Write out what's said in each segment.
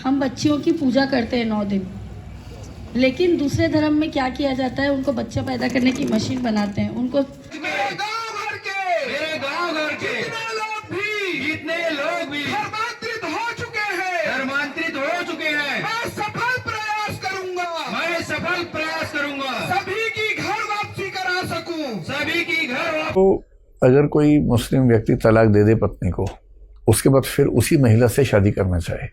हम बच्चियों की पूजा करते हैं 9 दिन, लेकिन दूसरे धर्म में क्या किया जाता है, उनको बच्चा पैदा करने की मशीन बनाते हैं। उनको मेरे गांव घर के जितने लोग भी धर्मांतरित हो चुके हैं, मैं सफल प्रयास करूंगा सभी की घर वापसी करा सकूं, सभी की घर। तो अगर कोई मुस्लिम व्यक्ति तलाक दे दे पत्नी को, उसके बाद फिर उसी महिला से शादी करना चाहे,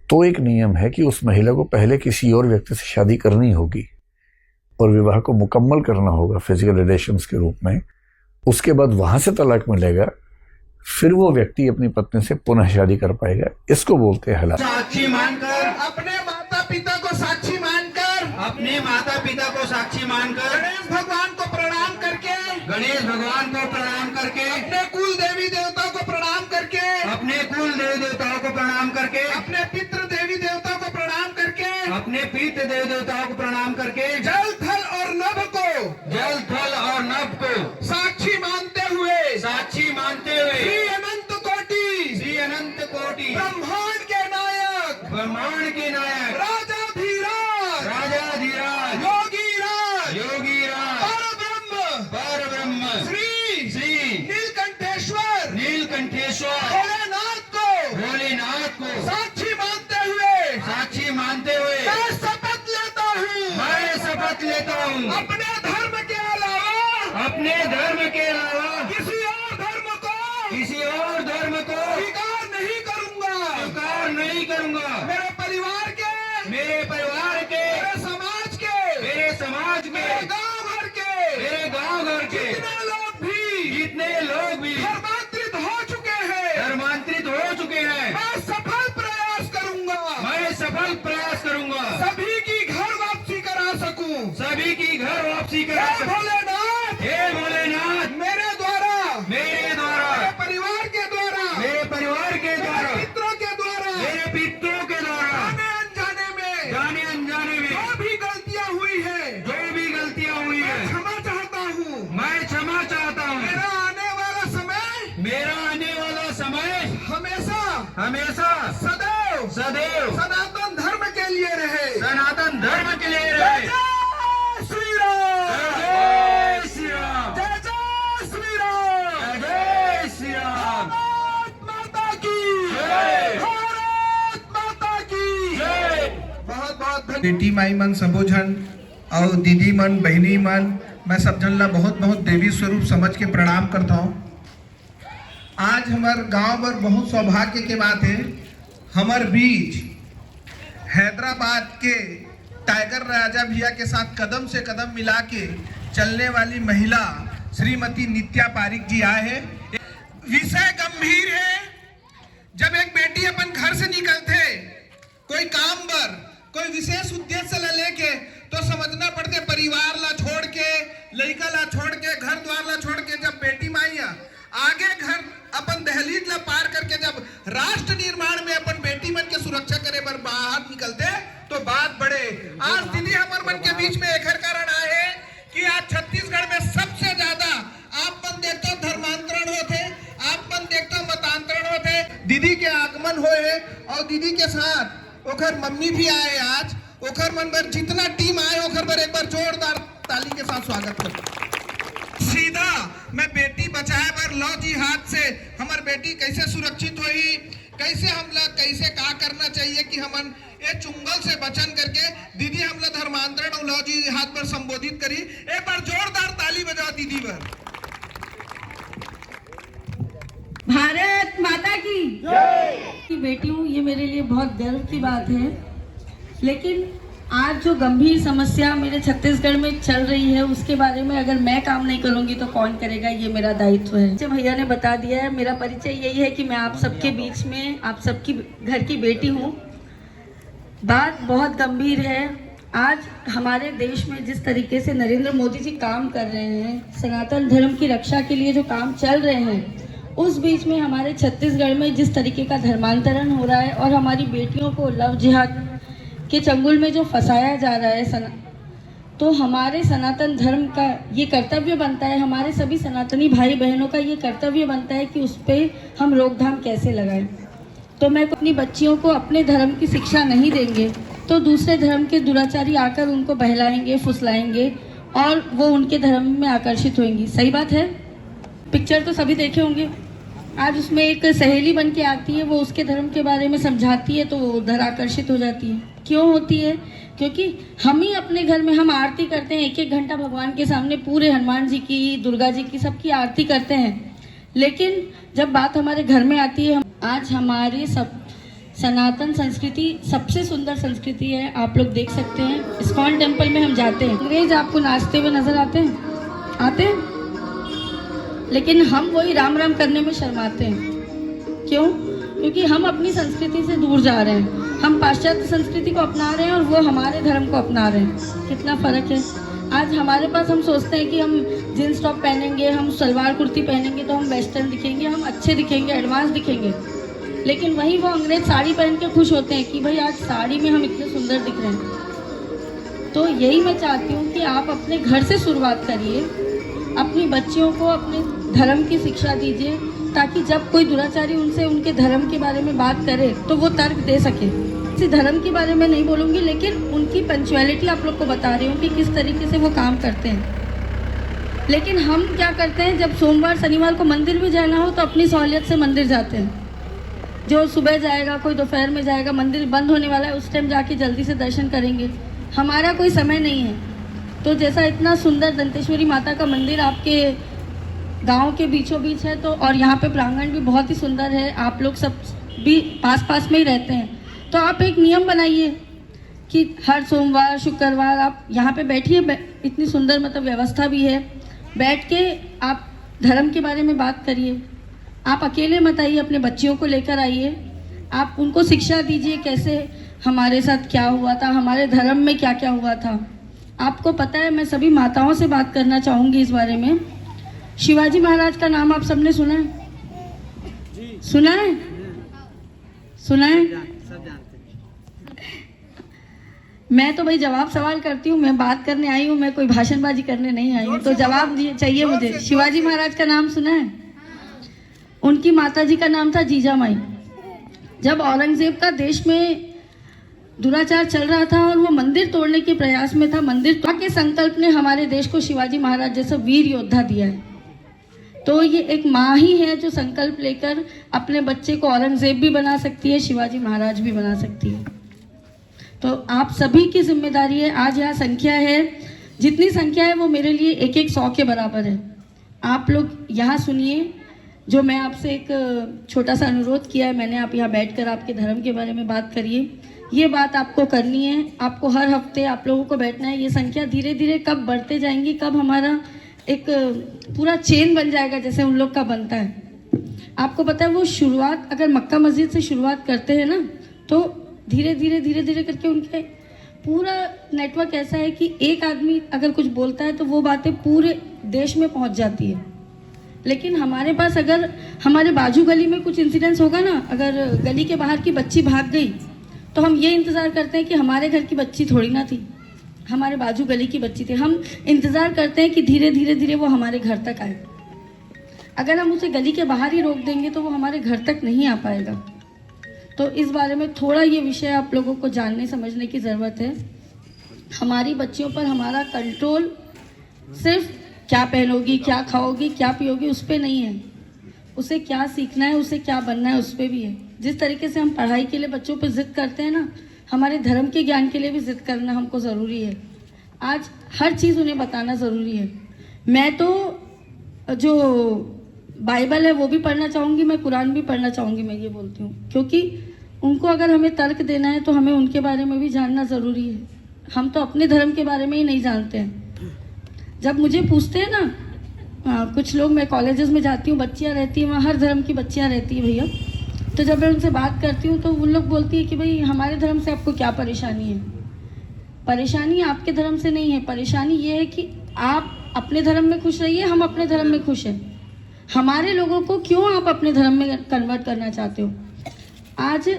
तो एक नियम है कि उस महिला को पहले किसी और व्यक्ति से शादी करनी होगी और विवाह को मुकम्मल करना होगा फिजिकल रिलेशंस के रूप में। उसके बाद वहां से तलाक मिलेगा, फिर वो व्यक्ति अपनी पत्नी से पुनः शादी कर पाएगा। इसको बोलते हैं हलाल। साक्षी मानकर, अपने माता पिता को साक्षी मानकर, गणेश भगवान को प्रणाम करके, अपने कुल देवी देवताओं को प्रणाम करके, अपने पितृ देवी देवताओं को प्रणाम करके, जल थल और नभ को साक्षी मानते हुए श्री अनंत कोटि ब्रह्मांड के नायक राजाधिराज योगीराज परब्रह्म श्री नीलकंठेश्वर भोलेनाथ को साक्षी मानते हुए मैं शपथ लेता हूँ अपने धर्म के अलावा किसी और धर्म को स्वीकार नहीं करूंगा। मेरे परिवार के, मेरे समाज के, मेरे गांव घर के जितने लोग भी धर्मांतरित हो चुके हैं, मैं सफल प्रयास करूंगा सभी की घर वापसी करा सकूं, भोलेनाथ मेरे द्वारा, मेरे परिवार के द्वारा, मेरे पितरों के द्वारा जाने अनजाने में जो भी गलतियां हुई है मैं क्षमा चाहता हूँ। मेरा आने वाला समय हमेशा सदैव सनातन धर्म के लिए रहे। जय श्री राम, जय श्री राम, भारत माता की जय। बहुत बेटी माई मन सबो झन और दीदी मन बहनी मन, मैं सब जन ला बहुत देवी स्वरूप समझ के प्रणाम करता हूँ। आज हमार गांव पर बहुत सौभाग्य के बात है, हमार बीच हैदराबाद के टाइगर राजा भैया के साथ कदम से कदम मिला के चलने वाली महिला श्रीमती नित्या पारिक जी आए हैं। विषय गंभीर है। जब एक बेटी अपन घर से निकलते कोई काम पर, कोई विशेष उद्देश्य ला लेके, तो समझना पड़ते परिवार ला छोड़ के, लड़का ला छोड़ के, घर द्वार ला छोड़ के, जब बेटी माइया आगे घर अपन दहलीज ला पार करके जब राष्ट्र निर्माण में अपन बेटी मन के सुरक्षा करे पर बाहर निकलते, तो बात बढ़े। आज दीदी हमार मन के बीच में एक कारण आए है कि आज छत्तीसगढ़ में सबसे ज्यादा आप मन देखते धर्मांतरण होते, आप मन देखते मतांतरण होते। दीदी के आगमन होए और दीदी के साथ ओखर मम्मी भी आए। आज ओखर मन पर जितना टीम आए ओखर पर एक बार जोरदार ताली के साथ स्वागत करते। सीधा मैं बेटी बचाए पर लो जी हाथ से हमार बेटी कैसे सुरक्षित हुई, कैसे हमला कैसे का करना चाहिए कि हमन ये चुंगल से बचन करके दीदी हमला धर्मांतरण और लो जी हाथ पर संबोधित करी। एक बार जोरदार ताली बजाओ दीदी पर। भारत माता की जय। बेटी हूँ, ये मेरे लिए बहुत गर्व की बात है। लेकिन आज जो गंभीर समस्या मेरे छत्तीसगढ़ में चल रही है, उसके बारे में अगर मैं काम नहीं करूंगी तो कौन करेगा, ये मेरा दायित्व है। जब भैया ने बता दिया है, मेरा परिचय यही है कि मैं आप सबके बीच में आप सबकी घर की बेटी हूँ। बात बहुत गंभीर है। आज हमारे देश में जिस तरीके से नरेंद्र मोदी जी काम कर रहे हैं, सनातन धर्म की रक्षा के लिए जो काम चल रहे हैं, उस बीच में हमारे छत्तीसगढ़ में जिस तरीके का धर्मांतरण हो रहा है और हमारी बेटियों को लव जिहाद के चंगुल में जो फंसाया जा रहा है, तो हमारे सनातन धर्म का ये कर्तव्य बनता है, हमारे सभी सनातनी भाई बहनों का ये कर्तव्य बनता है कि उस पर हम रोकथाम कैसे लगाएं। तो मैं अपनी बच्चियों को अपने धर्म की शिक्षा नहीं देंगे तो दूसरे धर्म के दुराचारी आकर उनको बहलाएंगे, फुसलाएंगे और वो उनके धर्म में आकर्षित होंगी। सही बात है। पिक्चर तो सभी देखे होंगे। आज उसमें एक सहेली बन के आती है, वो उसके धर्म के बारे में समझाती है तो वो उधर आकर्षित हो जाती है। क्यों होती है? क्योंकि हम ही अपने घर में हम आरती करते हैं, 1-1 घंटा भगवान के सामने पूरे हनुमान जी की, दुर्गा जी की, सबकी आरती करते हैं। लेकिन जब बात हमारे घर में आती है, आज हमारे सब सनातन संस्कृति सबसे सुंदर संस्कृति है। आप लोग देख सकते हैं, इस्कॉन टेम्पल में हम जाते हैं, अंग्रेज आपको नाचते हुए नजर आते हैं, लेकिन हम वही राम राम करने में शर्माते हैं। क्यों? क्योंकि हम अपनी संस्कृति से दूर जा रहे हैं। हम पाश्चात्य संस्कृति को अपना रहे हैं और वो हमारे धर्म को अपना रहे हैं। कितना फर्क है। आज हमारे पास हम सोचते हैं कि हम जीन्स टॉप पहनेंगे, हम सलवार कुर्ती पहनेंगे तो हम वेस्टर्न दिखेंगे, हम अच्छे दिखेंगे, एडवांस दिखेंगे। लेकिन वहीं वो अंग्रेज साड़ी पहन के खुश होते हैं कि भाई आज साड़ी में हम इतने सुंदर दिख रहे हैं। तो यही मैं चाहती हूँ कि आप अपने घर से शुरुआत करिए, अपनी बच्चियों को अपने धर्म की शिक्षा दीजिए, ताकि जब कोई दुराचारी उनसे उनके धर्म के बारे में बात करे तो वो तर्क दे सके। किसी धर्म के बारे में नहीं बोलूँगी, लेकिन उनकी पंक्चुअलिटी आप लोग को बता रही हूँ कि किस तरीके से वो काम करते हैं। लेकिन हम क्या करते हैं, जब सोमवार शनिवार को मंदिर भी जाना हो तो अपनी सहूलियत से मंदिर जाते हैं। जो सुबह जाएगा, कोई दोपहर में जाएगा, मंदिर बंद होने वाला है उस टाइम जाके जल्दी से दर्शन करेंगे। हमारा कोई समय नहीं है। तो जैसा इतना सुंदर दंतेश्वरी माता का मंदिर आपके गांव के बीचों बीच है, तो और यहाँ पे प्रांगण भी बहुत ही सुंदर है, आप लोग सब भी पास पास में ही रहते हैं, तो आप एक नियम बनाइए कि हर सोमवार शुक्रवार आप यहाँ पे बैठिए। इतनी सुंदर मतलब व्यवस्था भी है, बैठ के आप धर्म के बारे में बात करिए। आप अकेले मत आइए, अपने बच्चियों को लेकर आइए, आप उनको शिक्षा दीजिए कैसे हमारे साथ क्या हुआ था, हमारे धर्म में क्या क्या हुआ था। आपको पता है, मैं सभी माताओं से बात करना चाहूँगी इस बारे में। शिवाजी महाराज का नाम आप सबने सुना है? सुना है? सुना है? मैं तो भाई जवाब सवाल करती हूँ, मैं बात करने आई हूँ, मैं कोई भाषणबाजी करने नहीं आई हूँ, तो जवाब चाहिए मुझे। शिवाजी महाराज का नाम सुना है? उनकी माताजी का नाम था जीजामाई। जब औरंगजेब का देश में दुराचार चल रहा था और वो मंदिर तोड़ने के प्रयास में था, मंदिर के संकल्प ने हमारे देश को शिवाजी महाराज जैसा वीर योद्धा दिया है। तो ये एक माँ ही है जो संकल्प लेकर अपने बच्चे को औरंगजेब भी बना सकती है, शिवाजी महाराज भी बना सकती है। तो आप सभी की जिम्मेदारी है। आज यहाँ संख्या है, जितनी संख्या है वो मेरे लिए 1-100 के बराबर है। आप लोग यहाँ सुनिए, जो मैं आपसे एक छोटा सा अनुरोध किया है मैंने, आप यहाँ बैठकर आपके धर्म के बारे में बात करिए। ये बात आपको करनी है, आपको हर हफ्ते आप लोगों को बैठना है। ये संख्या धीरे धीरे कब बढ़ते जाएंगी, कब हमारा एक पूरा चेन बन जाएगा जैसे उन लोग का बनता है। आपको पता है वो शुरुआत अगर मक्का मस्जिद से शुरुआत करते हैं ना, तो धीरे धीरे करके उनके पूरा नेटवर्क ऐसा है कि एक आदमी अगर कुछ बोलता है तो वो बातें पूरे देश में पहुंच जाती है। लेकिन हमारे पास अगर हमारे बाजू गली में कुछ इंसिडेंस होगा ना, अगर गली के बाहर की बच्ची भाग गई तो हम ये इंतज़ार करते हैं कि हमारे घर की बच्ची थोड़ी ना थी, हमारे बाजू गली की बच्ची थी। हम इंतज़ार करते हैं कि धीरे धीरे वो हमारे घर तक आए। अगर हम उसे गली के बाहर ही रोक देंगे तो वो हमारे घर तक नहीं आ पाएगा। तो इस बारे में थोड़ा ये विषय आप लोगों को जानने समझने की ज़रूरत है। हमारी बच्चियों पर हमारा कंट्रोल सिर्फ क्या पहनोगी, क्या खाओगी, क्या पियोगी उस पर नहीं है, उसे क्या सीखना है, उसे क्या बनना है उस पर भी है। जिस तरीके से हम पढ़ाई के लिए बच्चों पर जिद करते हैं ना, हमारे धर्म के ज्ञान के लिए भी जिद करना हमको ज़रूरी है। आज हर चीज़ उन्हें बताना ज़रूरी है। मैं तो जो बाइबल है वो भी पढ़ना चाहूँगी, मैं कुरान भी पढ़ना चाहूँगी, मैं ये बोलती हूँ, क्योंकि उनको अगर हमें तर्क देना है तो हमें उनके बारे में भी जानना ज़रूरी है। हम तो अपने धर्म के बारे में ही नहीं जानते हैं। जब मुझे पूछते हैं ना कुछ लोग, मैं कॉलेजेस में जाती हूँ, बच्चियाँ रहती हैं वहाँ, हर धर्म की बच्चियाँ रहती हैं भैया, तो जब मैं उनसे बात करती हूँ तो उन लोग बोलती है कि भाई हमारे धर्म से आपको क्या परेशानी है। परेशानी आपके धर्म से नहीं है, परेशानी ये है कि आप अपने धर्म में खुश रहिए, हम अपने धर्म में खुश हैं। हमारे लोगों को क्यों आप अपने धर्म में कन्वर्ट करना चाहते हो। आज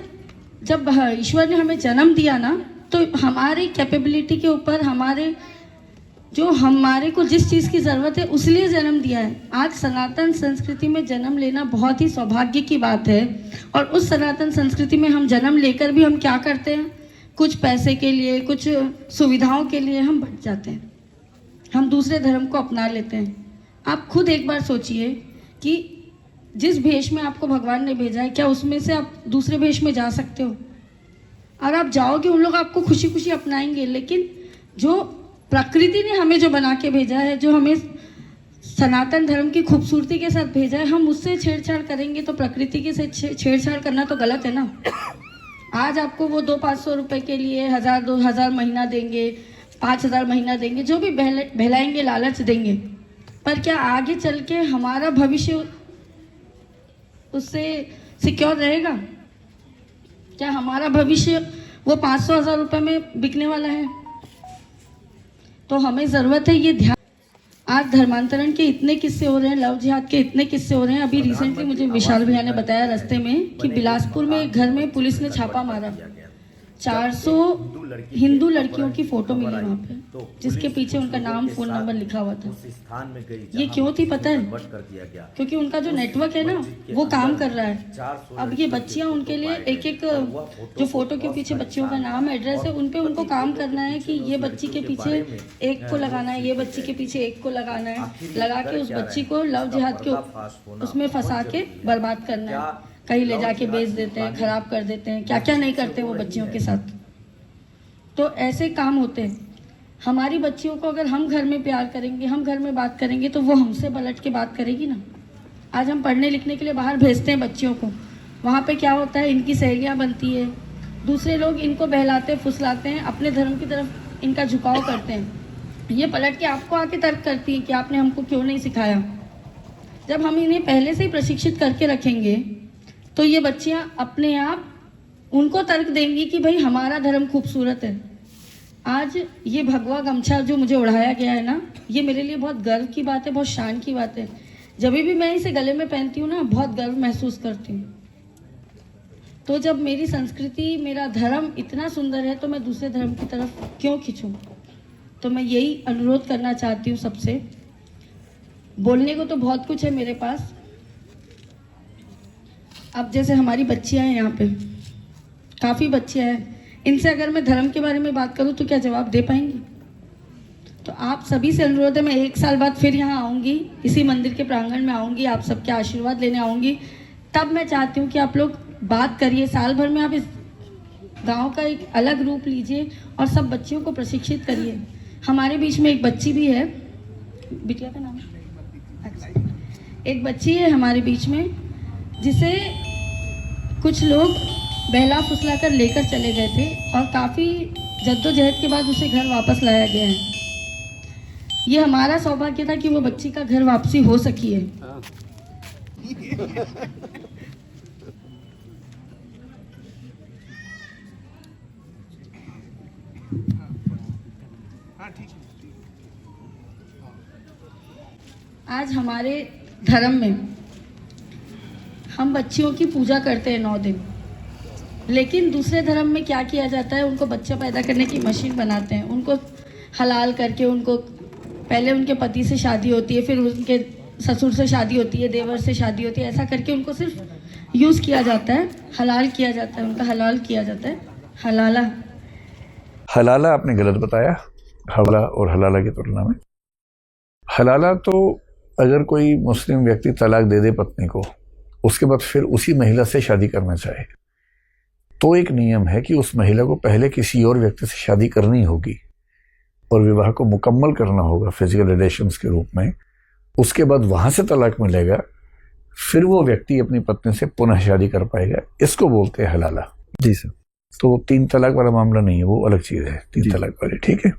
जब ईश्वर ने हमें जन्म दिया ना, तो हमारी कैपेबिलिटी के ऊपर, हमारे जो हमारे को जिस चीज़ की ज़रूरत है उसलिए जन्म दिया है। आज सनातन संस्कृति में जन्म लेना बहुत ही सौभाग्य की बात है। और उस सनातन संस्कृति में हम जन्म लेकर भी हम क्या करते हैं, कुछ पैसे के लिए, कुछ सुविधाओं के लिए हम बढ़ जाते हैं, हम दूसरे धर्म को अपना लेते हैं। आप खुद एक बार सोचिए कि जिस भेष में आपको भगवान ने भेजा है, क्या उसमें से आप दूसरे भेष में जा सकते हो? और आप जाओगे, उन लोग आपको खुशी खुशी अपनाएंगे, लेकिन जो प्रकृति ने हमें जो बना के भेजा है, जो हमें सनातन धर्म की खूबसूरती के साथ भेजा है, हम उससे छेड़छाड़ करेंगे तो प्रकृति के से छेड़छाड़ करना तो गलत है ना। आज आपको वो 200-500 रुपए के लिए 1000-2000 महीना देंगे, 5000 महीना देंगे, जो भी बहलाएंगे, लालच देंगे, पर क्या आगे चल के हमारा भविष्य उससे सिक्योर रहेगा? क्या हमारा भविष्य वो 500-1000 रुपए में बिकने वाला है? तो हमें ज़रूरत है ये ध्यान। आज धर्मांतरण के इतने किस्से हो रहे हैं, लव जिहाद के इतने किस्से हो रहे हैं। अभी रिसेंटली मुझे विशाल भैया ने बताया रास्ते में कि बिलासपुर में एक घर में पुलिस ने छापा मारा, 400 हिंदू लड़कियों की फोटो मिली वहाँ पे, जिसके पीछे उनका नाम, फोन नंबर लिखा हुआ था। ये क्यों थी पता है? क्योंकि उनका जो नेटवर्क है ना वो काम कर रहा है। अब ये बच्चियाँ, उनके लिए एक एक जो फोटो के पीछे बच्चियों का नाम, एड्रेस है, उन पे उनको काम करना है कि ये बच्ची के पीछे एक को लगाना है, ये बच्ची के पीछे एक को लगाना है, लगा के उस बच्ची को लव जिहाद के उसमें फंसा के बर्बाद करना है। कहीं ले जाके बेच देते हैं, खराब कर देते हैं, क्या क्या नहीं करते वो बच्चियों के साथ। तो ऐसे काम होते हैं। हमारी बच्चियों को अगर हम घर में प्यार करेंगे, हम घर में बात करेंगे, तो वो हमसे पलट के बात करेगी ना। आज हम पढ़ने लिखने के लिए बाहर भेजते हैं बच्चियों को, वहाँ पे क्या होता है, इनकी सहेलियाँ बनती है, दूसरे लोग इनको बहलाते फुसलाते हैं, अपने धर्म की तरफ इनका झुकाव करते हैं। ये पलट के आपको आके तर्क करती हैं कि आपने हमको क्यों नहीं सिखाया। जब हम इन्हें पहले से ही प्रशिक्षित करके रखेंगे तो ये बच्चियाँ अपने आप उनको तर्क देंगी कि भाई हमारा धर्म खूबसूरत है। आज ये भगवा गमछा जो मुझे उड़ाया गया है ना, ये मेरे लिए बहुत गर्व की बात है, बहुत शान की बात है। जब भी मैं इसे गले में पहनती हूँ ना, बहुत गर्व महसूस करती हूँ। तो जब मेरी संस्कृति, मेरा धर्म इतना सुंदर है तो मैं दूसरे धर्म की तरफ क्यों खिंचूँ? तो मैं यही अनुरोध करना चाहती हूँ सबसे। बोलने को तो बहुत कुछ है मेरे पास। अब जैसे हमारी बच्चियाँ हैं, यहाँ पे काफ़ी बच्चियाँ हैं, इनसे अगर मैं धर्म के बारे में बात करूँ तो क्या जवाब दे पाएंगी? तो आप सभी से अनुरोध है, मैं 1 साल बाद फिर यहाँ आऊँगी, इसी मंदिर के प्रांगण में आऊँगी, आप सबके आशीर्वाद लेने आऊँगी। तब मैं चाहती हूँ कि आप लोग बात करिए, साल भर में आप इस गांव का एक अलग रूप लीजिए और सब बच्चियों को प्रशिक्षित करिए। हमारे बीच में एक बच्ची भी है, बिटिया का नाम, अच्छा, एक बच्ची है हमारे बीच में, जिसे कुछ लोग बहला फुसला कर लेकर चले गए थे और काफ़ी जद्दोजहद के बाद उसे घर वापस लाया गया है। ये हमारा सौभाग्य था कि वो बच्ची का घर वापसी हो सकी है। आज हमारे धर्म में हम बच्चियों की पूजा करते हैं 9 दिन, लेकिन दूसरे धर्म में क्या किया जाता है, उनको बच्चा पैदा करने की मशीन बनाते हैं, उनको हलाल करके, उनको पहले उनके पति से शादी होती है, फिर उनके ससुर से शादी होती है, देवर से शादी होती है, ऐसा करके उनको सिर्फ यूज़ किया जाता है, हलाल किया जाता है, उनका हलाल किया जाता है। हलाला हलाला आपने गलत बताया, हवाला और हलाला की तुलना में। हलाला तो अगर कोई मुस्लिम व्यक्ति तलाक दे दे पत्नी को, उसके बाद फिर उसी महिला से शादी करना चाहे, तो एक नियम है कि उस महिला को पहले किसी और व्यक्ति से शादी करनी होगी और विवाह को मुकम्मल करना होगा फिजिकल रिलेशंस के रूप में। उसके बाद वहां से तलाक मिलेगा, फिर वो व्यक्ति अपनी पत्नी से पुनः शादी कर पाएगा। इसको बोलते हैं हलाला। जी सर। तो 3 तलाक वाला मामला नहीं है, वो अलग चीज है 3 तलाक वाली। ठीक है।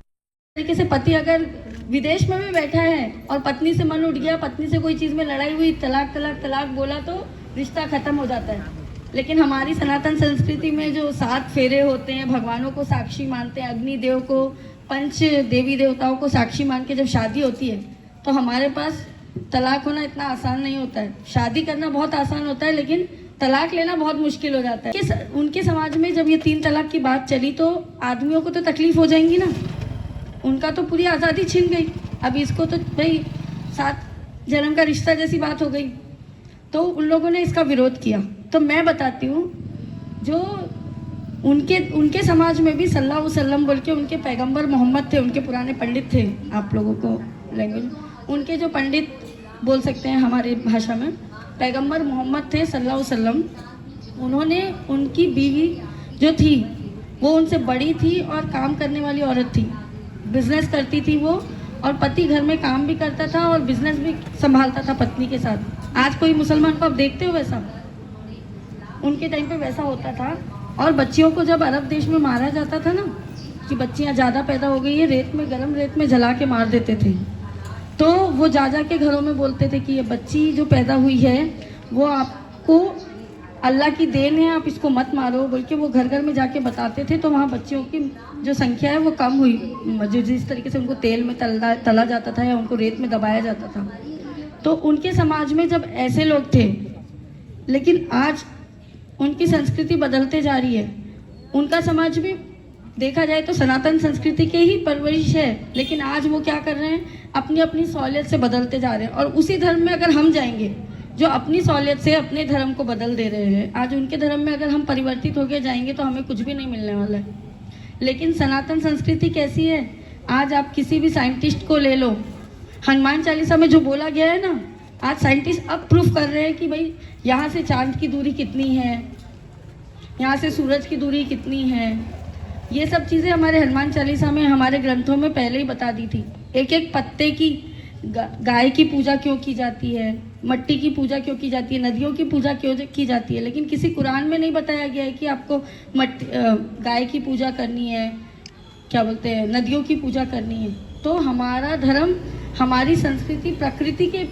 तरीके से पति अगर विदेश में भी बैठा है और पत्नी से मन उठ गया, पत्नी से कोई चीज में लड़ाई हुई, तलाक तलाक तलाक बोला, तो रिश्ता खत्म हो जाता है। लेकिन हमारी सनातन संस्कृति में जो 7 फेरे होते हैं, भगवानों को साक्षी मानते हैं, अग्निदेव को, 5 देवी देवताओं को साक्षी मान के जब शादी होती है, तो हमारे पास तलाक होना इतना आसान नहीं होता है। शादी करना बहुत आसान होता है, लेकिन तलाक लेना बहुत मुश्किल हो जाता है। उनके समाज में जब ये 3 तलाक की बात चली तो आदमियों को तो तकलीफ हो जाएंगी ना। उनका तो पूरी आज़ादी छिन गई। अब इसको तो भाई 7 जन्म का रिश्ता जैसी बात हो गई, तो उन लोगों ने इसका विरोध किया। तो मैं बताती हूँ, जो उनके समाज में भी सल्लल्लाहु अलैहि वसल्लम बोल के उनके पैगंबर मोहम्मद थे, उनके पुराने पंडित थे, आप लोगों को लैंग्वेज उनके जो पंडित बोल सकते हैं हमारी भाषा में, पैगंबर मोहम्मद थे सल्लल्लाहु अलैहि वसल्लम। उन्होंने उनकी बीवी जो थी वो उनसे बड़ी थी और काम करने वाली औरत थी, बिजनेस करती थी वो, और पति घर में काम भी करता था और बिजनेस भी संभालता था पत्नी के साथ। आज कोई मुसलमान को आप देखते हो वैसा? उनके टाइम पे वैसा होता था। और बच्चियों को जब अरब देश में मारा जाता था ना, कि बच्चियां ज़्यादा पैदा हो गई है, रेत में, गर्म रेत में जला के मार देते थे। तो वो जा के घरों में बोलते थे कि ये बच्ची जो पैदा हुई है वो आपको अल्लाह की देन है, आप इसको मत मारो, बल्कि वो घर घर में जाके बताते थे। तो वहाँ बच्चियों की जो संख्या है वो कम हुई, जो जिस तरीके से उनको तेल में तला जाता था या उनको रेत में दबाया जाता था। तो उनके समाज में जब ऐसे लोग थे, लेकिन आज उनकी संस्कृति बदलते जा रही है। उनका समाज भी देखा जाए तो सनातन संस्कृति के ही परवरिश है, लेकिन आज वो क्या कर रहे हैं, अपनी अपनी सहूलियत से बदलते जा रहे हैं। और उसी धर्म में अगर हम जाएंगे जो अपनी सहूलियत से अपने धर्म को बदल दे रहे हैं, आज उनके धर्म में अगर हम परिवर्तित होकर जाएंगे तो हमें कुछ भी नहीं मिलने वाला है। लेकिन सनातन संस्कृति कैसी है, आज आप किसी भी साइंटिस्ट को ले लो, हनुमान चालीसा में जो बोला गया है ना, आज साइंटिस्ट अब प्रूफ कर रहे हैं कि भाई यहाँ से चांद की दूरी कितनी है, यहाँ से सूरज की दूरी कितनी है। ये सब चीज़ें हमारे हनुमान चालीसा में, हमारे ग्रंथों में पहले ही बता दी थी। एक एक पत्ते की, गाय की पूजा क्यों की जाती है, मट्टी की पूजा क्यों की जाती है, नदियों की पूजा क्यों की जाती है, लेकिन किसी कुरान में नहीं बताया गया है कि आपको गाय की पूजा करनी है, क्या बोलते हैं, नदियों की पूजा करनी है। तो हमारा धर्म, हमारी संस्कृति प्रकृति के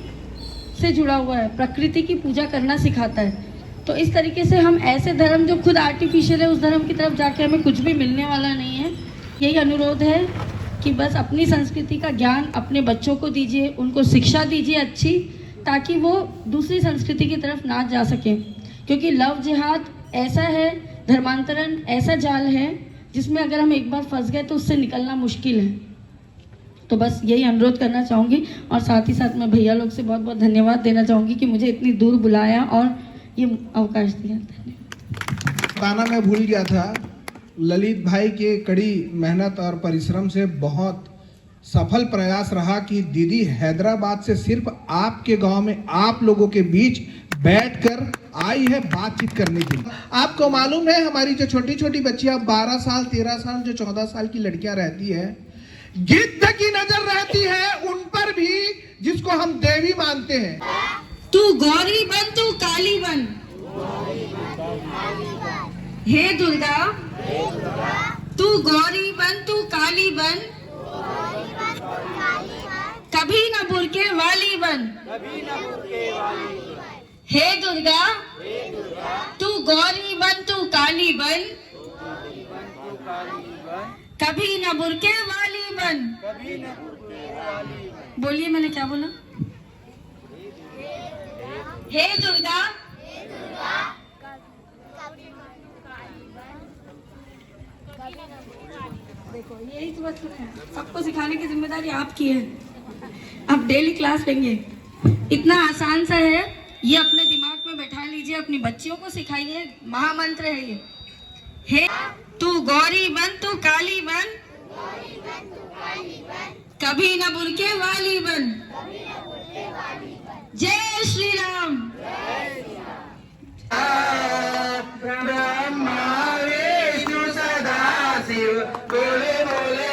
से जुड़ा हुआ है, प्रकृति की पूजा करना सिखाता है। तो इस तरीके से हम ऐसे धर्म जो खुद आर्टिफिशियल है, उस धर्म की तरफ जाके हमें कुछ भी मिलने वाला नहीं है। यही अनुरोध है कि बस अपनी संस्कृति का ज्ञान अपने बच्चों को दीजिए, उनको शिक्षा दीजिए अच्छी, ताकि वो दूसरी संस्कृति की तरफ ना जा सके। क्योंकि लव जिहाद ऐसा है, धर्मांतरण ऐसा जाल है जिसमें अगर हम एक बार फंस गए तो उससे निकलना मुश्किल है। तो बस यही अनुरोध करना चाहूँगी, और साथ ही साथ मैं भैया लोग से बहुत बहुत धन्यवाद देना चाहूँगी कि मुझे इतनी दूर बुलाया और ये अवकाश दिया। धन्यवाद। गाना मैं भूल गया था। ललित भाई के कड़ी मेहनत और परिश्रम से बहुत सफल प्रयास रहा कि दीदी हैदराबाद से सिर्फ आपके गांव में आप लोगों के बीच बैठकर आई है बातचीत करने के लिए। आपको मालूम है हमारी जो छोटी छोटी बच्चियां 12 साल 13 साल जो 14 साल की लड़कियां रहती है, गिद्ध की नजर रहती है उन पर भी, जिसको हम देवी मानते हैं। तू गौरी बन, तू काली बन, हे दुर्गा, तू गौरी बन, तू काली बन, कभी न बुरके वाली बन। हे दुर्गा, तू गौरी बन, तू काली बन, कभी न बुरके वाली बन। बोलिए, मैंने क्या बोला? हे दुर्गा, देखो यही तो बात है, सबको सिखाने की जिम्मेदारी आपकी है। आप डेली क्लास लेंगे, इतना आसान सा है, ये अपने दिमाग में बैठा लीजिए, अपनी बच्चियों को सिखाइए। महामंत्र है ये, हे तू गौरी बन, तू काली बन, कभी न बुरके वाली बन। जय श्री राम। ब्रह्मा विष्णु सदा शिव, बोले बोले